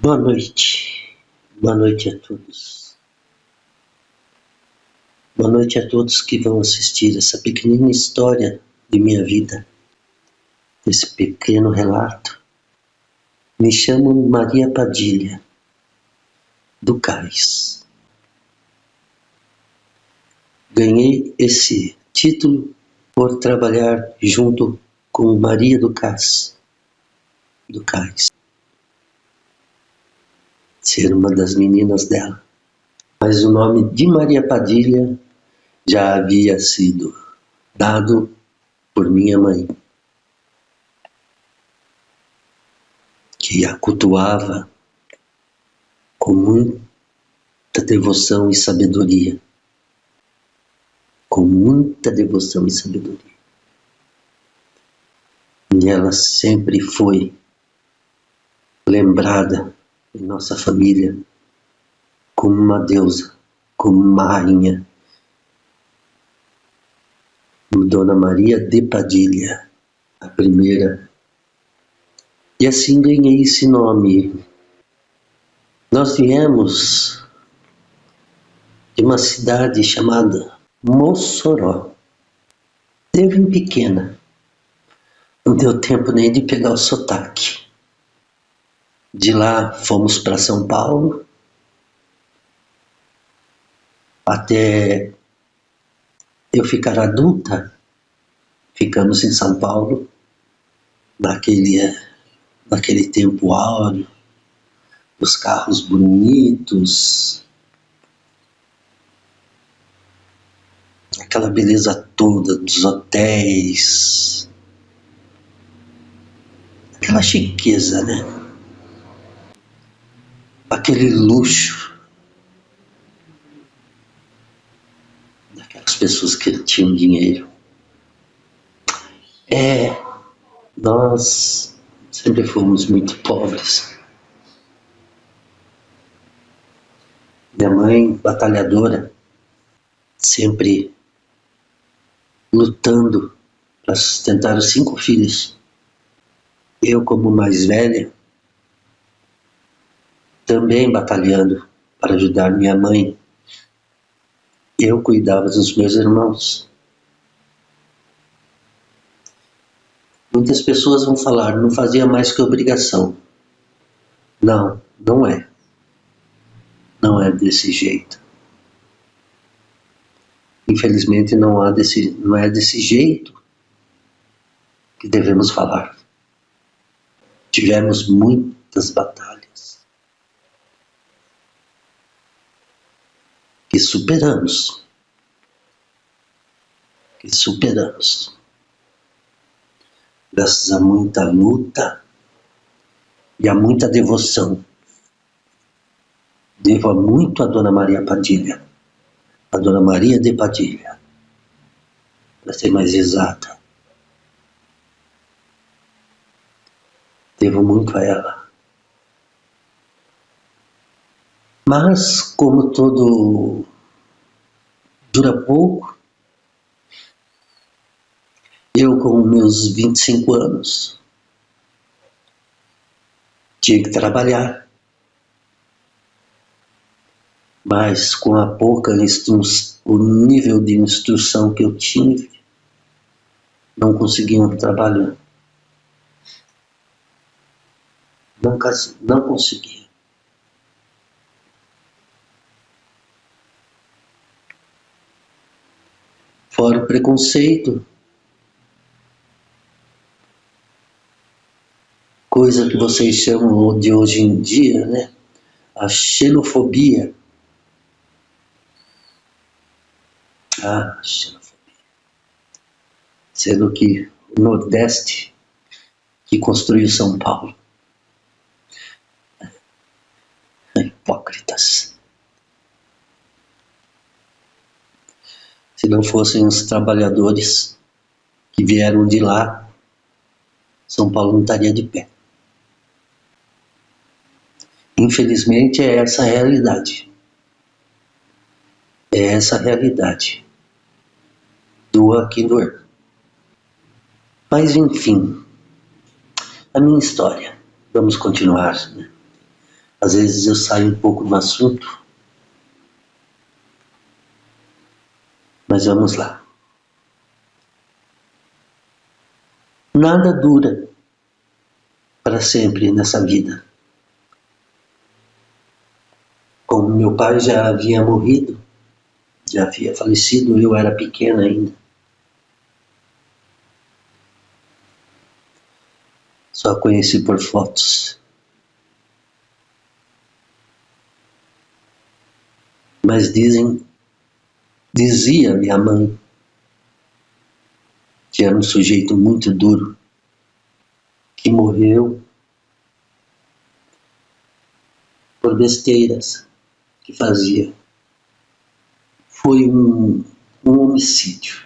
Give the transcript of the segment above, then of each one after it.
Boa noite. Boa noite a todos. Boa noite a todos que vão assistir essa pequenina história de minha vida, esse pequeno relato. Me chamo Maria Padilha, do Cais. Ganhei esse título por trabalhar junto com Maria do Cais. Ser uma das meninas dela. Mas o nome de Maria Padilha já havia sido dado por minha mãe, que a cultuava com muita devoção e sabedoria. Com muita devoção e sabedoria. E ela sempre foi lembrada em nossa família como uma deusa, como uma rainha. Dona Maria de Padilha, a primeira. E assim ganhei esse nome. Nós viemos de uma cidade chamada Mossoró. Bem pequena. Não deu tempo nem de pegar o sotaque. De lá fomos para São Paulo. Até eu ficar adulta, ficamos em São Paulo, naquele tempo áureo, os carros bonitos, aquela beleza toda dos hotéis, aquela chiqueza, né? Aquele luxo daquelas pessoas que tinham dinheiro. Nós sempre fomos muito pobres. Minha mãe, batalhadora, sempre lutando para sustentar os 5 filhos. Eu, como mais velha, também batalhando para ajudar minha mãe. Eu cuidava dos meus irmãos. Muitas pessoas vão falar, não fazia mais que obrigação. Não, não é. Não é desse jeito. Infelizmente não é desse jeito que devemos falar. Tivemos muitas batalhas que superamos. Graças a muita luta e a muita devoção. Devo muito a Dona Maria Padilha, a Dona Maria de Padilha, para ser mais exata. Devo muito a ela. Mas, como tudo dura pouco, eu com meus 25 anos tinha que trabalhar. Mas com a pouca o nível de instrução que eu tive, não conseguia um trabalho. Não conseguia. Fora o preconceito, coisa que vocês chamam de hoje em dia, né? A xenofobia. Xenofobia. Sendo que o Nordeste que construiu São Paulo. Hipócritas. Se não fossem os trabalhadores que vieram de lá, São Paulo não estaria de pé. Infelizmente é essa a realidade. É essa a realidade. Doa quem doer. Mas enfim, a minha história. Vamos continuar, né? Às vezes eu saio um pouco do assunto, mas vamos lá. Nada dura para sempre nessa vida. Como meu pai já havia morrido, já havia falecido, eu era pequena ainda. Só conheci por fotos. Mas dizia minha mãe, que era um sujeito muito duro, que morreu por besteiras que fazia. Foi um homicídio,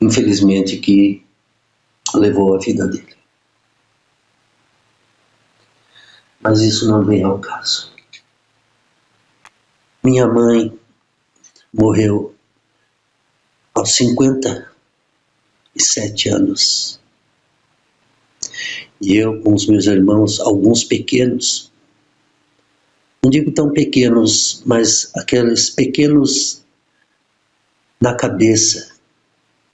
infelizmente, que levou a vida dele. Mas isso não vem ao caso. Minha mãe morreu aos 57 anos. E eu, com os meus irmãos, alguns pequenos, não digo tão pequenos, mas aqueles pequenos na cabeça,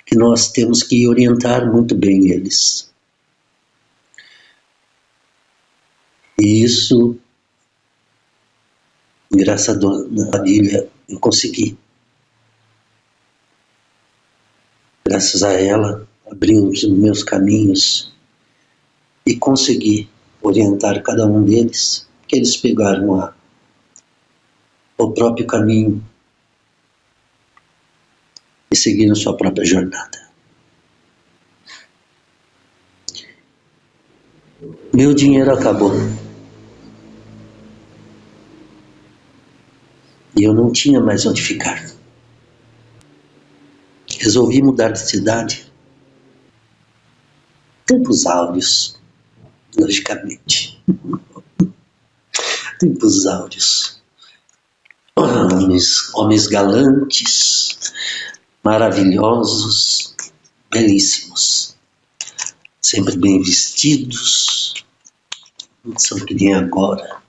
que nós temos que orientar muito bem eles. E isso, graças a Padilha, eu consegui. Graças a ela, abri os meus caminhos e consegui orientar cada um deles, que eles pegaram o próprio caminho e seguiram sua própria jornada. Meu dinheiro acabou. E eu não tinha mais onde ficar. Resolvi mudar de cidade. Tempos áureos, logicamente. Tempos áureos. Homens galantes, maravilhosos, belíssimos. Sempre bem vestidos. Não são que nem agora.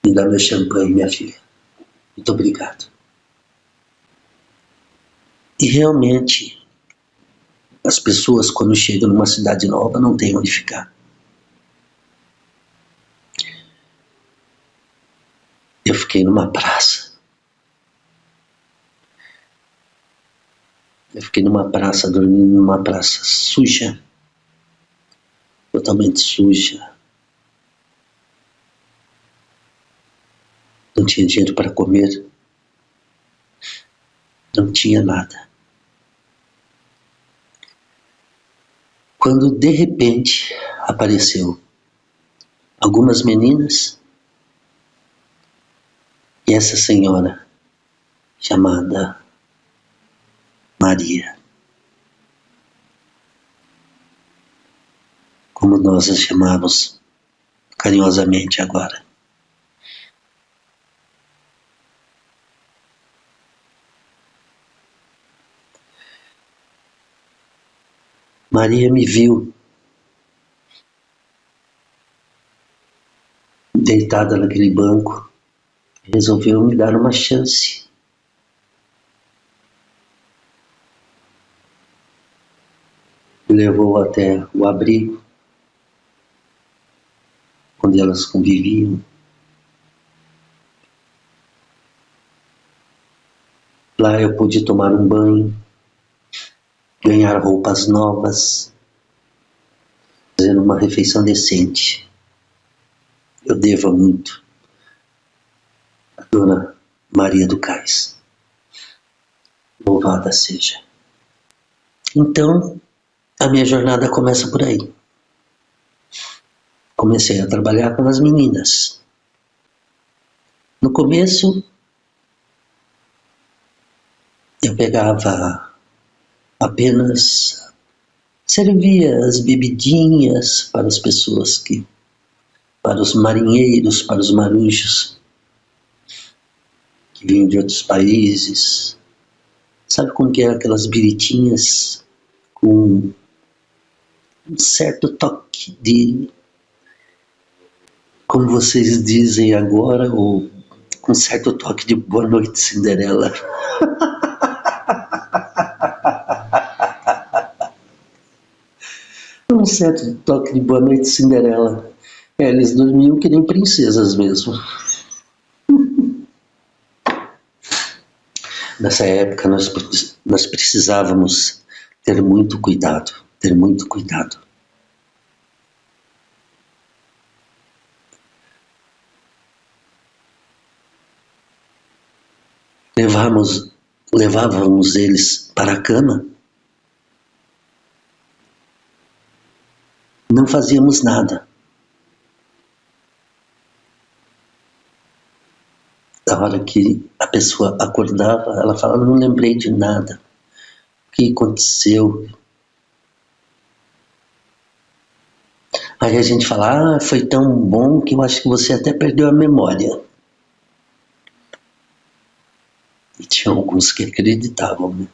Me dá meu champanhe, minha filha. Muito obrigado. E realmente, as pessoas, quando chegam numa cidade nova, não têm onde ficar. Eu fiquei numa praça. Eu fiquei numa praça, dormindo numa praça suja. Totalmente suja. Não tinha dinheiro para comer. Não tinha nada. Quando de repente apareceu algumas meninas e essa senhora chamada Maria, como nós a chamamos carinhosamente agora. Maria me viu deitada naquele banco e resolveu me dar uma chance. Me levou até o abrigo onde elas conviviam. Lá eu pude tomar um banho, ganhar roupas novas, fazer uma refeição decente. Eu devo muito a Dona Maria do Cais. Louvada seja. Então, a minha jornada começa por aí. Comecei a trabalhar com as meninas. No começo, eu pegava apenas, servia as bebidinhas para as pessoas para os marinheiros, para os marujos que vinham de outros países. Sabe como que eram aquelas biritinhas com um certo toque de, como vocês dizem agora, ou um certo toque de Boa Noite, Cinderela. Um certo toque de Boa Noite, Cinderela. Eles dormiam que nem princesas mesmo. Nessa época nós precisávamos ter muito cuidado, ter muito cuidado. Levávamos eles para a cama, não fazíamos nada. Da hora que a pessoa acordava, ela falava, não lembrei de nada. O que aconteceu? Aí a gente fala, foi tão bom que eu acho que você até perdeu a memória. E tinha alguns que acreditavam, né?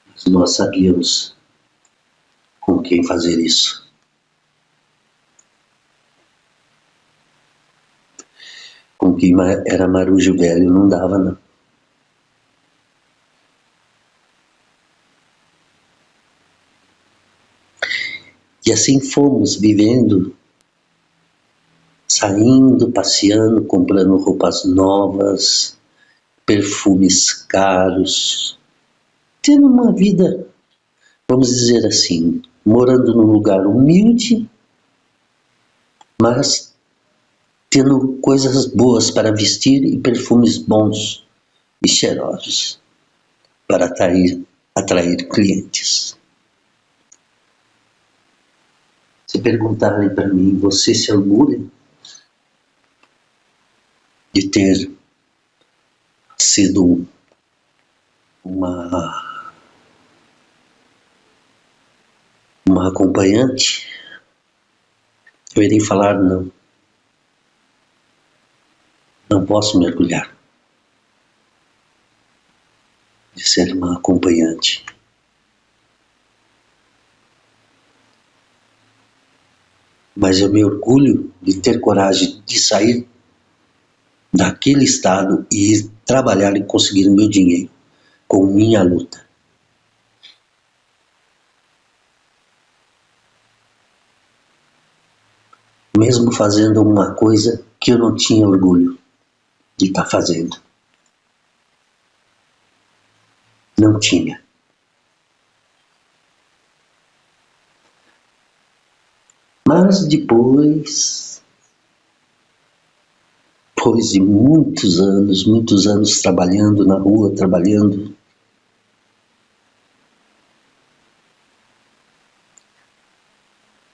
Mas nós sabíamos com quem fazer isso. Com quem era marujo velho não dava, não. E assim fomos vivendo, saindo, passeando, comprando roupas novas, perfumes caros, tendo uma vida, vamos dizer assim, morando num lugar humilde, mas tendo coisas boas para vestir e perfumes bons e cheirosos para atrair clientes. Se perguntarem para mim, você se orgulha de ter sido uma acompanhante? Eu irei falar não. Não posso me orgulhar de ser uma acompanhante. Mas eu me orgulho de ter coragem de sair daquele estado e ir trabalhar e conseguir o meu dinheiro com minha luta. Mesmo fazendo uma coisa que eu não tinha orgulho de estar fazendo. Não tinha. Mas depois de muitos anos trabalhando na rua,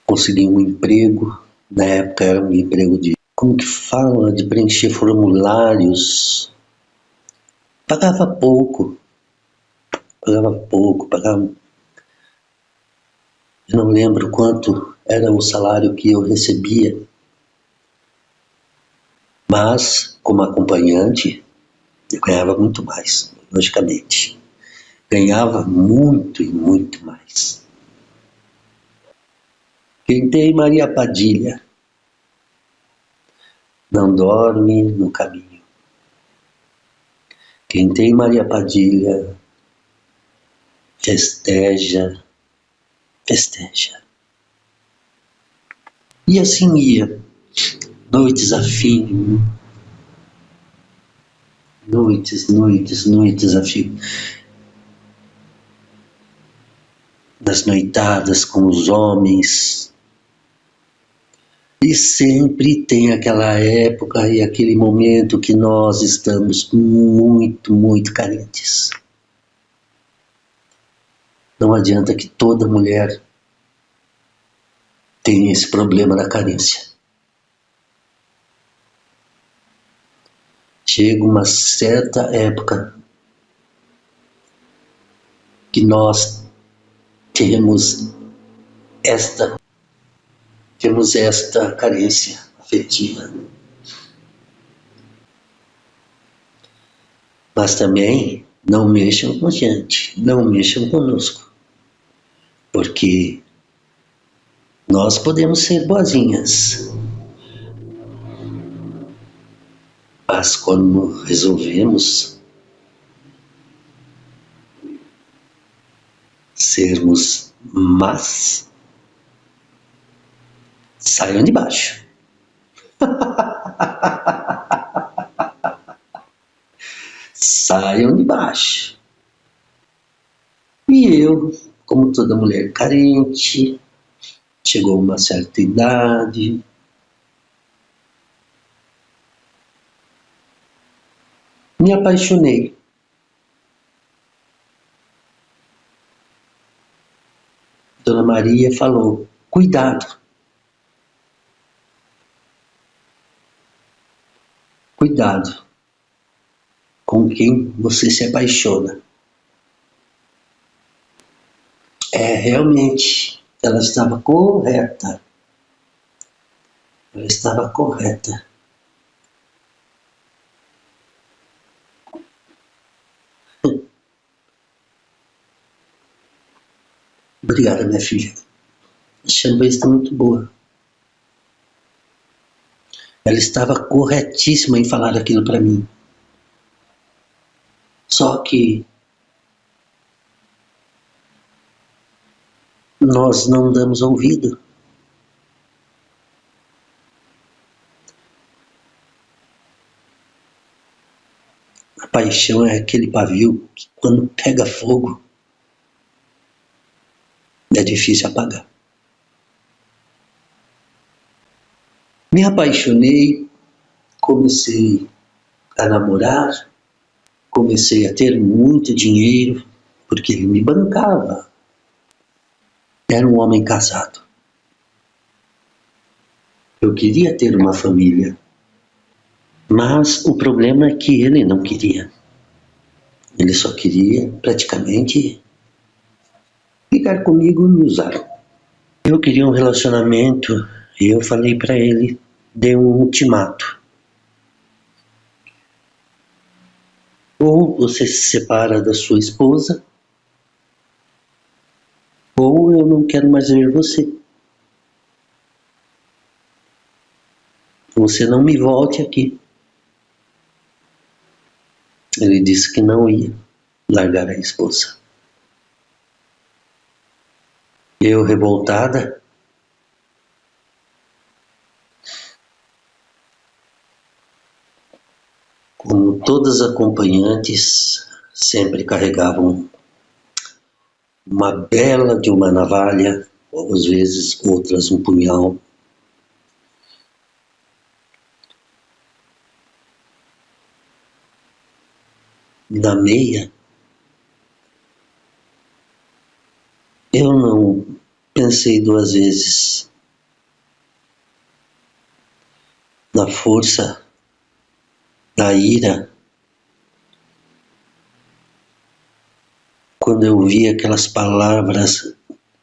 consegui um emprego. Na época era um emprego de, como que fala, de preencher formulários. Pagava pouco. Eu não lembro quanto era o salário que eu recebia. Mas, como acompanhante, eu ganhava muito mais, logicamente. Ganhava muito e muito mais. Quem tem Maria Padilha não dorme no caminho. Quem tem Maria Padilha festeja. E assim ia, noites a fim, noites a fim, das noitadas com os homens. E sempre tem aquela época e aquele momento que nós estamos muito, muito carentes. Não adianta que toda mulher tenha esse problema da carência. Chega uma certa época que nós temos esta carência afetiva. Mas também não mexam com a gente, não mexam conosco, porque Nós podemos ser boazinhas, mas quando resolvemos sermos más, saiam de baixo. Saiam de baixo. E eu, como toda mulher carente, chegou uma certa idade, me apaixonei. Dona Maria falou: cuidado, cuidado com quem você se apaixona. Realmente, ela estava correta. Ela estava correta. Obrigada, minha filha. A champanhe está muito boa. Ela estava corretíssima em falar aquilo para mim. Só que nós não damos ouvido. A paixão é aquele pavio que, quando pega fogo, é difícil apagar. Me apaixonei, comecei a namorar, comecei a ter muito dinheiro, porque ele me bancava. Era um homem casado. Eu queria ter uma família, mas o problema é que ele não queria. Ele só queria, praticamente, ficar comigo e me usar. Eu queria um relacionamento e eu falei para ele, dei um ultimato. Ou você se separa da sua esposa, ou eu não quero mais ver você. Você não me volte aqui. Ele disse que não ia largar a esposa. Eu, revoltada, como todas as acompanhantes, sempre carregavam uma bela de uma navalha, ou às vezes outras um punhal. Na meia, eu não pensei duas vezes na força da ira quando eu vi aquelas palavras,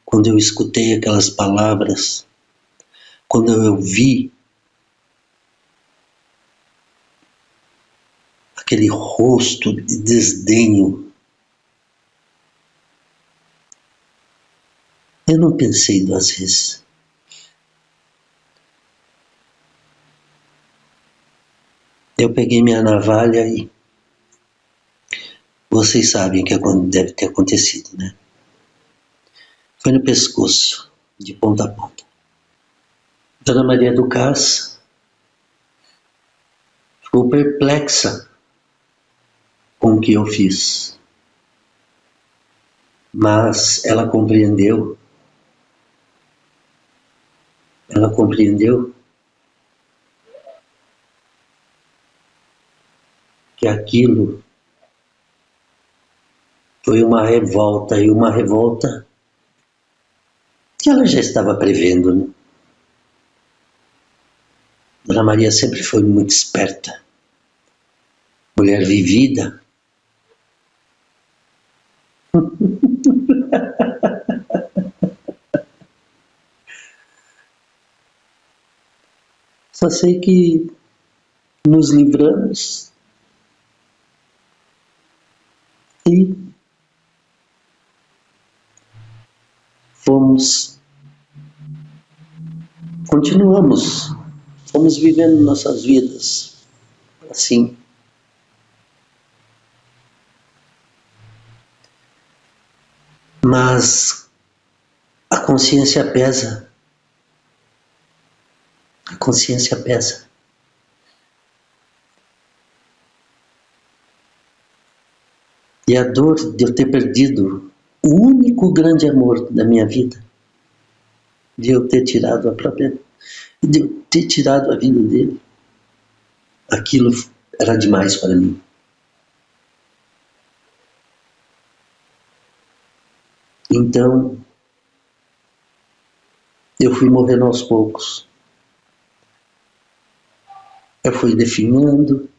quando eu escutei aquelas palavras, quando eu vi aquele rosto de desdenho. Eu não pensei duas vezes. Eu peguei minha navalha e vocês sabem o que deve ter acontecido, né? Foi no pescoço, de ponta a ponta. Dona Maria do Cás ficou perplexa com o que eu fiz. Mas ela compreendeu que aquilo foi uma revolta, e uma revolta que ela já estava prevendo, né? Dona Maria sempre foi muito esperta, mulher vivida. Só sei que nos livramos e fomos continuamos, fomos vivendo nossas vidas assim. Mas a consciência pesa. A consciência pesa. E a dor de eu ter perdido o único grande amor da minha vida, de eu ter tirado a própria, de eu ter tirado a vida dele, aquilo era demais para mim. Então, eu fui morrendo aos poucos. Eu fui definhando,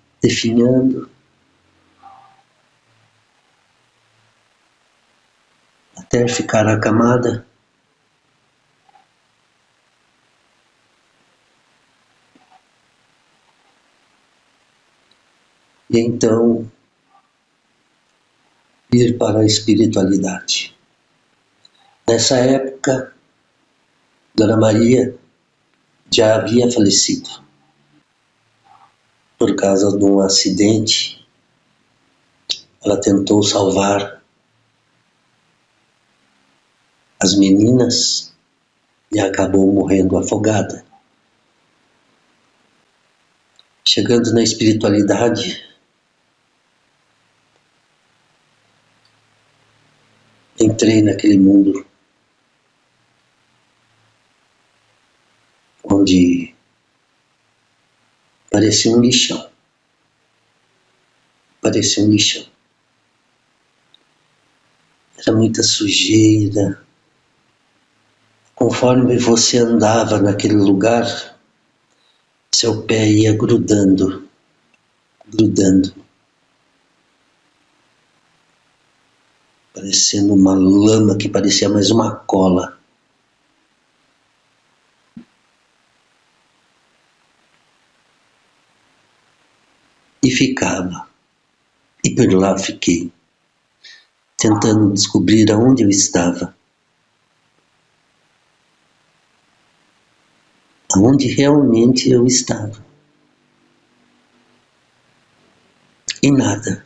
até ficar acamada. E então, ir para a espiritualidade. Nessa época, Dona Maria já havia falecido por causa de um acidente. Ela tentou salvar as meninas e acabou morrendo afogada. Chegando na espiritualidade, entrei naquele mundo onde parecia um lixão. Parecia um lixão. Era muita sujeira. Conforme você andava naquele lugar, seu pé ia grudando. Parecendo uma lama que parecia mais uma cola. E ficava. E por lá fiquei, tentando descobrir aonde eu estava. Aonde realmente eu estava. E nada.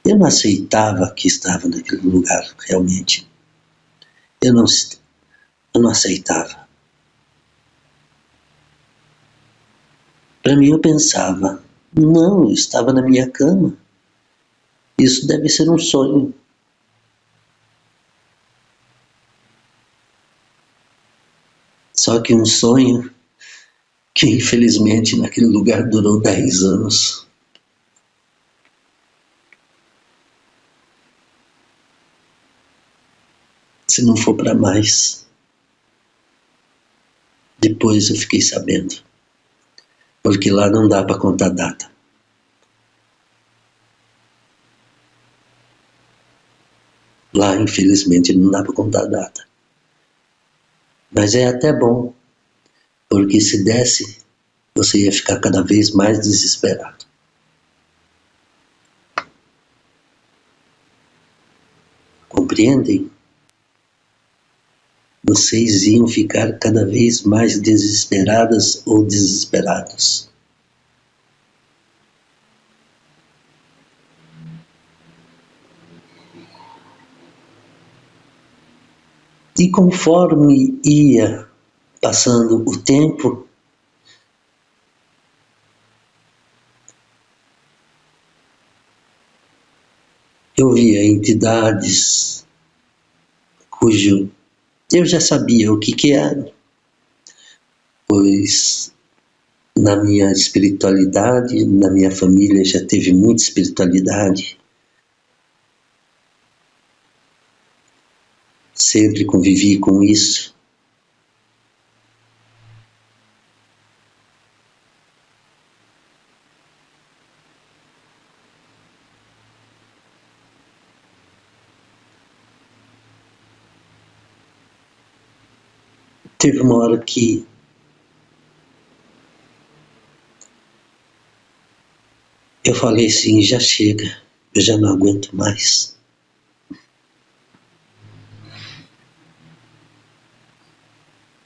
Eu não aceitava que estava naquele lugar, realmente. Eu não aceitava. Para mim eu pensava, não, eu estava na minha cama. Isso deve ser um sonho. Só que um sonho que infelizmente naquele lugar durou 10 anos. Se não for para mais. Depois eu fiquei sabendo. Porque lá não dá para contar data. Lá, infelizmente, não dá para contar data. Mas é até bom, porque se desse, você ia ficar cada vez mais desesperado. Compreendem? Vocês iam ficar cada vez mais desesperadas ou desesperados. E conforme ia passando o tempo, eu via entidades cujo eu já sabia o que era, pois na minha espiritualidade, na minha família já teve muita espiritualidade. Sempre convivi com isso. Teve uma hora que eu falei assim, já chega, eu já não aguento mais.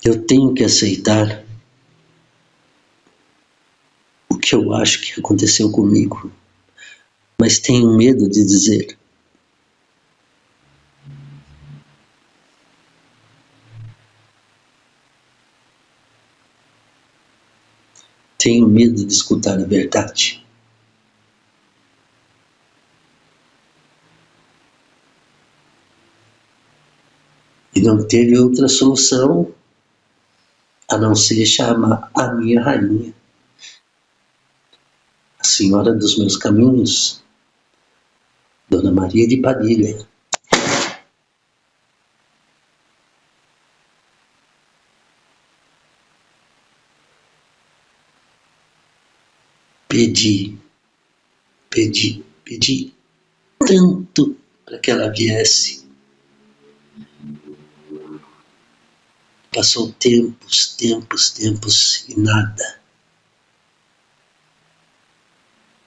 Eu tenho que aceitar o que eu acho que aconteceu comigo, mas tenho medo de dizer. Tenho medo de escutar a verdade. E não teve outra solução a não ser chamar a minha rainha, a senhora dos meus caminhos, Dona Maria de Padilha. Pedi tanto para que ela viesse. Passou tempos e nada.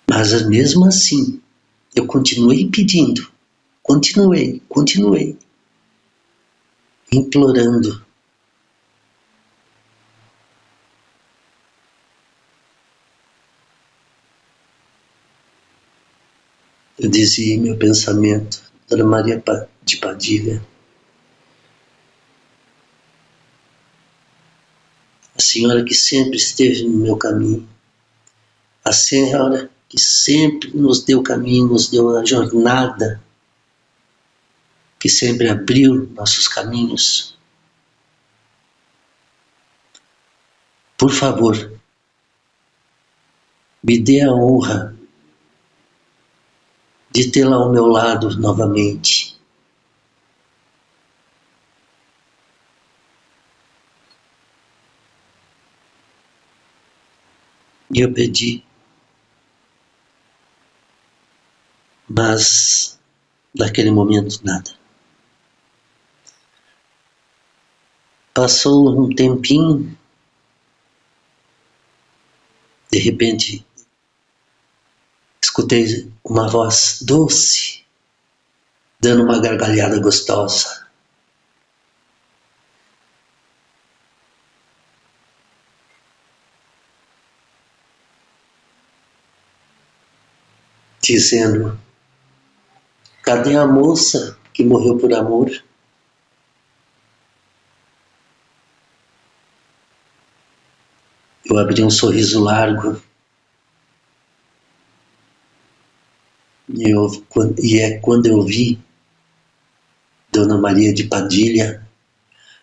Mas mesmo assim, eu continuei pedindo, continuei, implorando. Eu dizia em meu pensamento, Dona Maria de Padilha, a senhora que sempre esteve no meu caminho, a senhora que sempre nos deu caminho, nos deu a jornada, que sempre abriu nossos caminhos. Por favor, me dê a honra de tê-la ao meu lado novamente. E eu pedi, mas naquele momento nada. Passou um tempinho, de repente escutei uma voz doce, dando uma gargalhada gostosa. Dizendo, cadê a moça que morreu por amor? Eu abri um sorriso largo e é quando eu vi Dona Maria de Padilha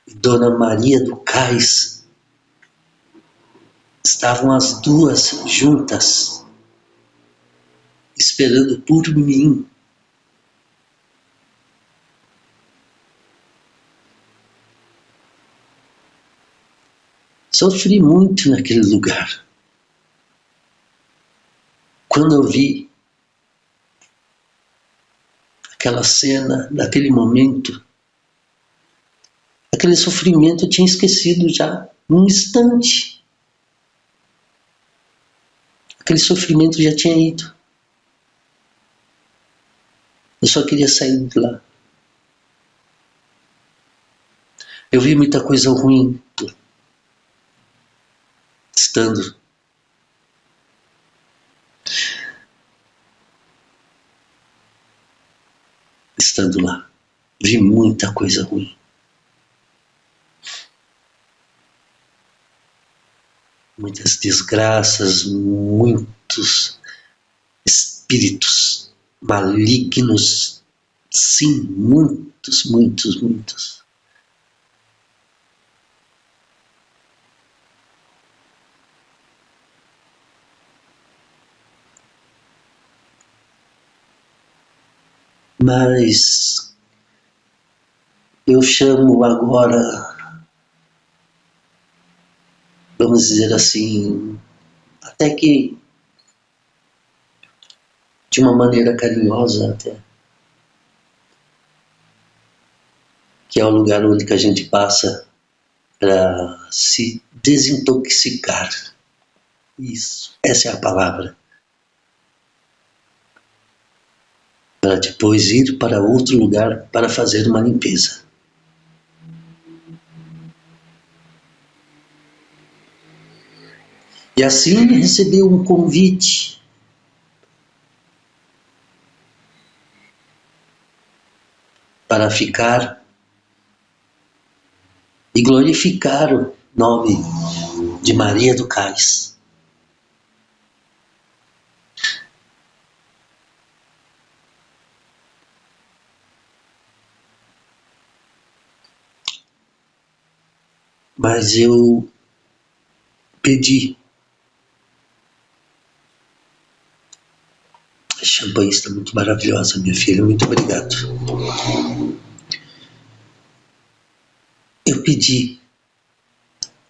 e Dona Maria do Cais. Estavam as duas juntas, esperando por mim. Sofri muito naquele lugar. Quando eu vi aquela cena, naquele momento, aquele sofrimento eu tinha esquecido já, num instante. Aquele sofrimento já tinha ido. Eu só queria sair de lá. Eu vi muita coisa ruim estando lá. Vi muita coisa ruim. Muitas desgraças, muitos espíritos malignos. Sim, muitos. Mas eu chamo agora, vamos dizer assim, até que de uma maneira carinhosa até, que é o lugar onde que a gente passa para se desintoxicar. Isso, essa é a palavra. Para depois ir para outro lugar para fazer uma limpeza. E assim recebeu um convite para ficar e glorificar o nome de Maria do Cais. Mas eu pedi. A champanhe está muito maravilhosa, minha filha, muito obrigado. Eu pedi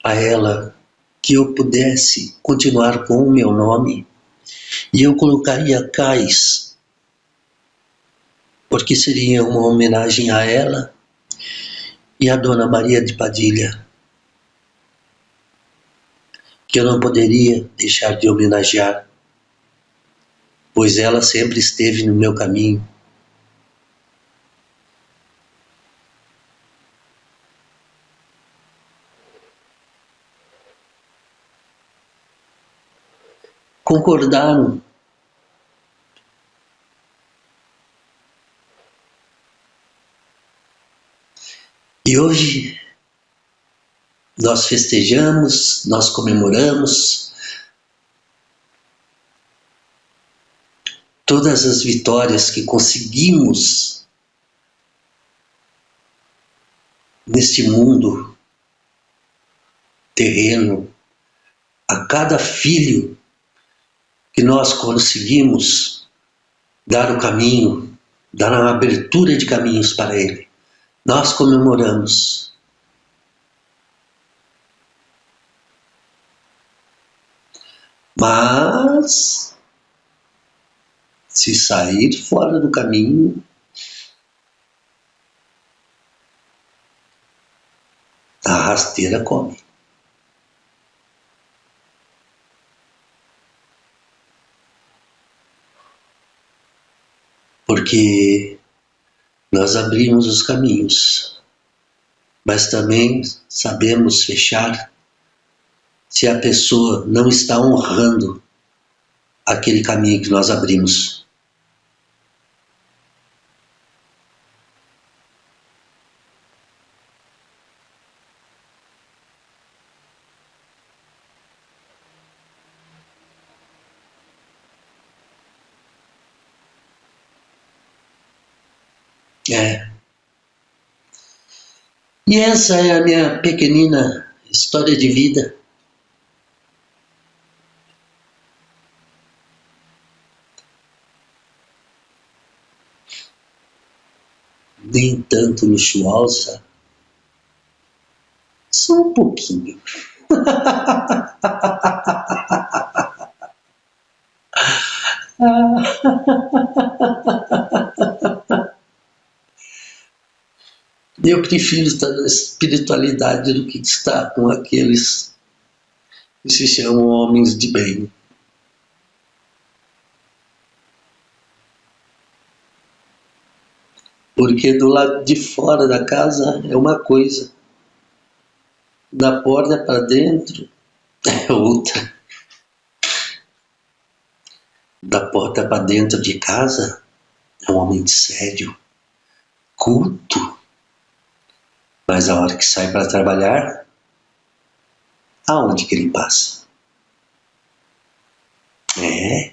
a ela que eu pudesse continuar com o meu nome e eu colocaria Cais, porque seria uma homenagem a ela e a Dona Maria de Padilha, que eu não poderia deixar de homenagear, pois ela sempre esteve no meu caminho. Concordaram. E hoje nós festejamos, nós comemoramos todas as vitórias que conseguimos neste mundo terreno, a cada filho que nós conseguimos dar o caminho, dar uma abertura de caminhos para ele. Nós comemoramos. Mas, se sair fora do caminho, a rasteira come. Porque nós abrimos os caminhos, mas também sabemos fechar se a pessoa não está honrando aquele caminho que nós abrimos. É. E essa é a minha pequenina história de vida. Nem tanto luxuosa, só um pouquinho. Eu prefiro estar na espiritualidade do que estar com aqueles que se chamam homens de bem. Porque do lado de fora da casa é uma coisa, da porta para dentro é outra. Da porta para dentro de casa é um homem sério, culto. Mas a hora que sai para trabalhar, aonde que ele passa? É.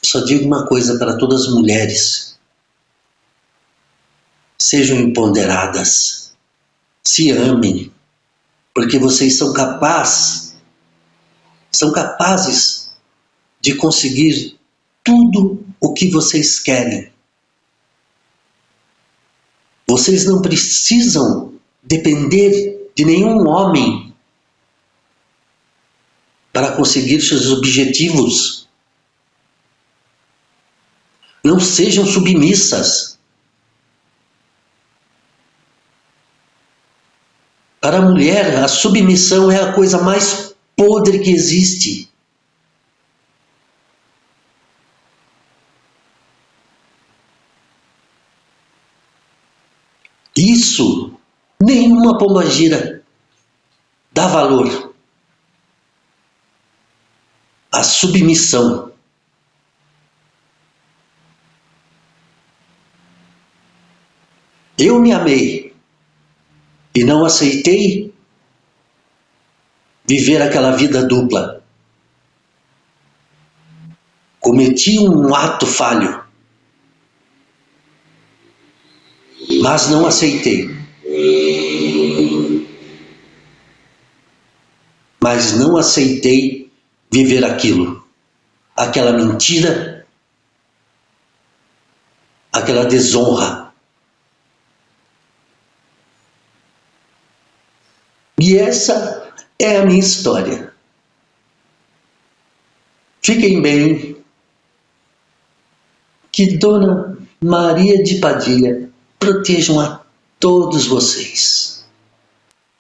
Só digo uma coisa para todas as mulheres: sejam empoderadas, se amem, porque vocês são capazes de conseguir tudo o que vocês querem. Vocês não precisam depender de nenhum homem para conseguir seus objetivos. Não sejam submissas. Para a mulher, a submissão é a coisa mais podre que existe. Isso, nenhuma pombagira dá valor à submissão. Eu me amei e não aceitei viver aquela vida dupla. Cometi um ato falho, mas não aceitei. Mas não aceitei viver aquilo, aquela mentira, aquela desonra. E essa é a minha história. Fiquem bem. Que Dona Maria de Padilha protejam a todos vocês.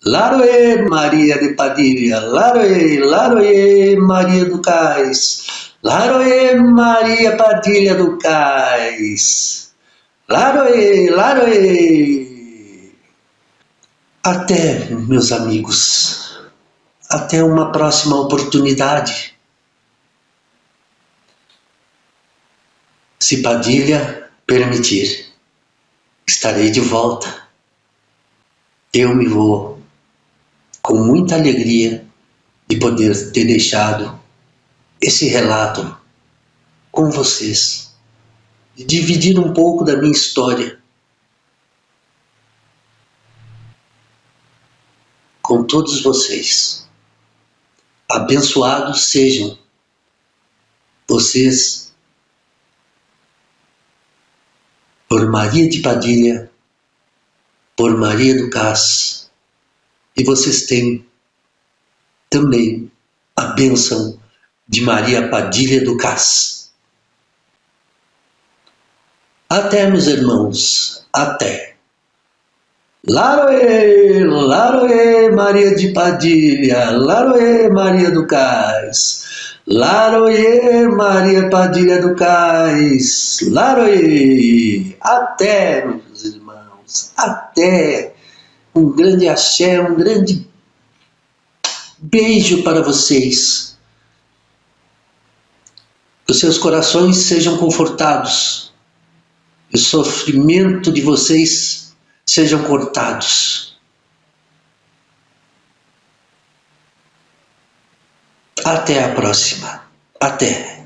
Laroê, Maria de Padilha, Laroê, Maria do Cais, Laroê, Maria Padilha do Cais, Laroê. Até, meus amigos, até uma próxima oportunidade. Se Padilha permitir, estarei de volta. Eu me vou com muita alegria de poder ter deixado esse relato com vocês, de dividir um pouco da minha história com todos vocês. Abençoados sejam vocês por Maria de Padilha, por Maria do Cais, e vocês têm também a bênção de Maria Padilha do Cais. Até, meus irmãos, até. Laroê, Maria de Padilha, Laroê, Maria do Cais, Laroê, Maria Padilha do Cais, Laroê. Até, meus irmãos, até. Um grande axé, um grande beijo para vocês. Que os seus corações sejam confortados. E o sofrimento de vocês sejam cortados. Até a próxima. Até.